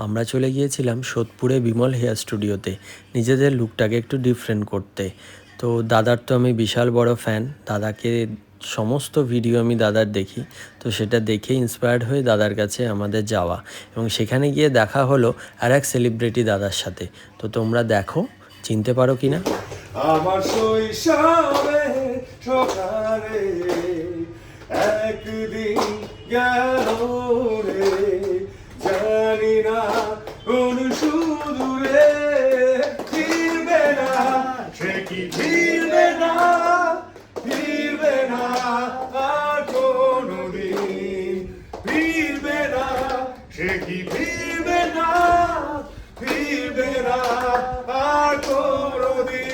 আমরা চলে গিয়েছিলাম সোদপুরে বিমল হেয়ার স্টুডিওতে নিজেদের লুকটাকে একটু ডিফারেন্ট করতে। তো দাদার তো আমি বিশাল বড় ফ্যান, দাদাকে সমস্ত ভিডিও আমি দাদার দেখি, তো সেটা দেখে ইন্সপায়ার্ড হয়ে দাদার কাছে আমাদের যাওয়া এবং সেখানে গিয়ে দেখা হলো আর এক সেলিব্রিটি দাদার সাথে। তো তোমরা দেখো চিনতে পারো কিনা। আমার শৈশবে সকালে একদিন গেল রে, জানি না কোন সুদূরে ফিরবে না, সে কি ফিরবে না, ফিরবে না আর কোনদিন, ফিরবে না, সে কি ফিরবে না, ফিরবে না আর কোনদিন।